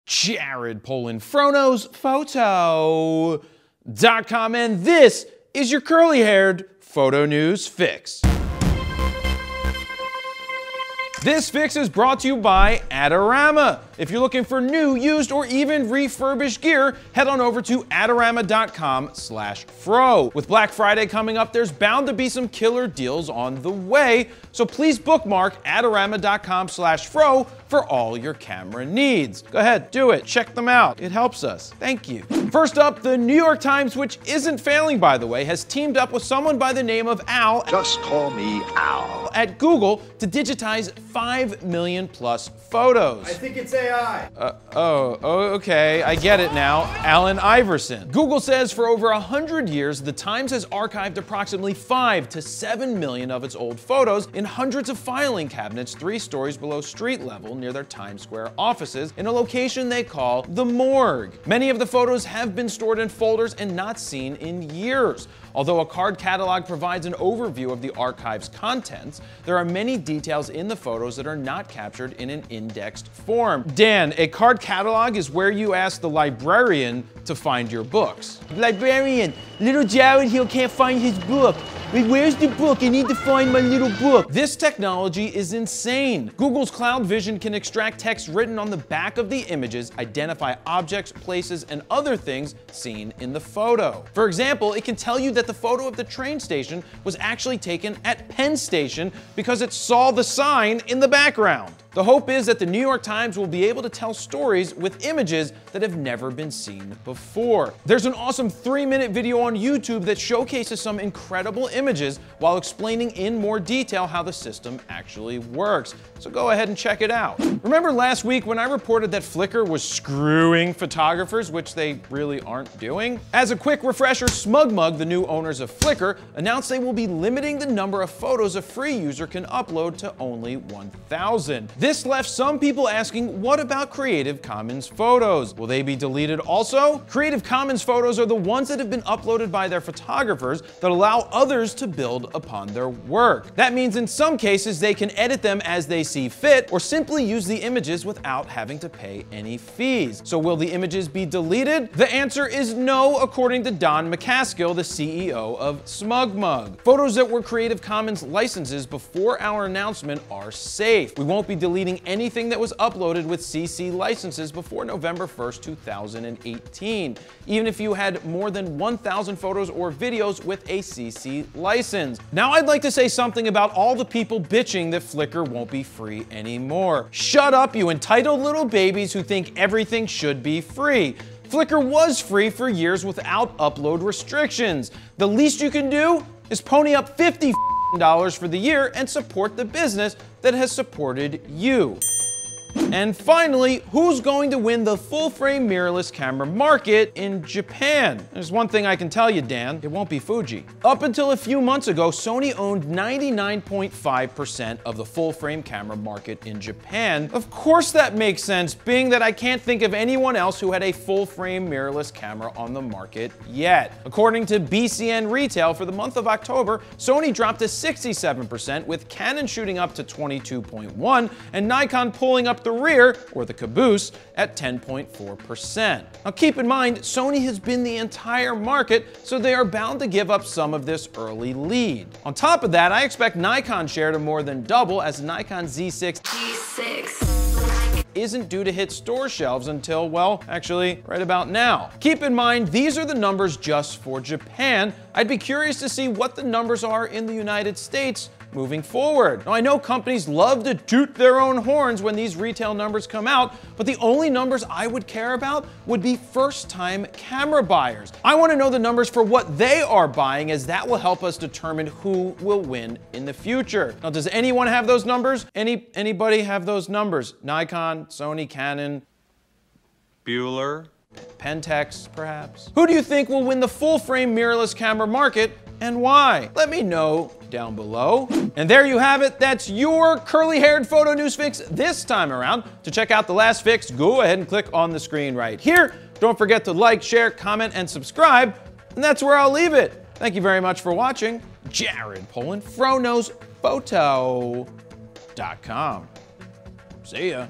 Jared Polin, FroKnowsPhoto.com, and this is your curly-haired photo news fix. This fix is brought to you by Adorama. If you're looking for new, used, or even refurbished gear, head on over to adorama.com/fro. With Black Friday coming up, there's bound to be some killer deals on the way, so please bookmark adorama.com/fro for all your camera needs. Go ahead, do it. Check them out. It helps us. Thank you. First up, the New York Times, which isn't failing by the way, has teamed up with someone by the name of Al. Just call me Al. At Google to digitize 5 million plus photos. I think it's AI. Okay, I get it now. Allen Iverson. Google says for over 100 years, the Times has archived approximately 5 to 7 million of its old photos in hundreds of filing cabinets 3 stories below street level near their Times Square offices in a location they call the morgue. Many of the photos have been stored in folders and not seen in years. Although a card catalog provides an overview of the archive's contents, there are many details in the photos that are not captured in an indexed form. Dan, a card catalog is where you ask the librarian to find your books. Librarian, little Jared here can't find his book. Wait, where's the book? I need to find my little book. This technology is insane. Google's Cloud Vision can extract text written on the back of the images, identify objects, places, and other things seen in the photo. For example, it can tell you that the photo of the train station was actually taken at Penn Station because it saw the sign in the background. The hope is that the New York Times will be able to tell stories with images that have never been seen before. There's an awesome 3-minute video on YouTube that showcases some incredible images while explaining in more detail how the system actually works. So go ahead and check it out. Remember last week when I reported that Flickr was screwing photographers, which they really aren't doing? As a quick refresher, SmugMug, the new owners of Flickr, announced they will be limiting the number of photos a free user can upload to only 1,000. This left some people asking, what about Creative Commons photos? Will they be deleted also? Creative Commons photos are the ones that have been uploaded by their photographers that allow others to build upon their work. That means in some cases they can edit them as they see fit or simply use the images without having to pay any fees. So will the images be deleted? The answer is no, according to Don McCaskill, the CEO of SmugMug. Photos that were Creative Commons licenses before our announcement are safe. We won't be deleting anything that was uploaded with CC licenses before November 1st, 2018, even if you had more than 1,000 photos or videos with a CC license. Now I'd like to say something about all the people bitching that Flickr won't be free anymore. Shut up, you entitled little babies who think everything should be free. Flickr was free for years without upload restrictions. The least you can do is pony up $50 for the year and support the business that has supported you. And finally, who's going to win the full-frame mirrorless camera market in Japan? There's one thing I can tell you, Dan, it won't be Fuji. Up until a few months ago, Sony owned 99.5% of the full-frame camera market in Japan. Of course that makes sense, being that I can't think of anyone else who had a full-frame mirrorless camera on the market yet. According to BCN Retail, for the month of October, Sony dropped to 67%, with Canon shooting up to 22.1% and Nikon pulling up the rear, or the caboose, at 10.4%. Now keep in mind, Sony has been the entire market, so they are bound to give up some of this early lead. On top of that, I expect Nikon share to more than double, as Nikon Z6 isn't due to hit store shelves until, well, actually, right about now. Keep in mind, these are the numbers just for Japan. I'd be curious to see what the numbers are in the United States moving forward. Now, I know companies love to toot their own horns when these retail numbers come out, but the only numbers I would care about would be first-time camera buyers. I want to know the numbers for what they are buying, as that will help us determine who will win in the future. Now, does anyone have those numbers? Anybody have those numbers? Nikon, Sony, Canon, Bueller, Pentax, perhaps? Who do you think will win the full-frame mirrorless camera market, and why? Let me know down below. And there you have it. That's your curly-haired photo news fix this time around. To check out the last fix, go ahead and click on the screen right here. Don't forget to like, share, comment, and subscribe. And that's where I'll leave it. Thank you very much for watching. Jared Polin, FroKnowsPhoto.com. See ya.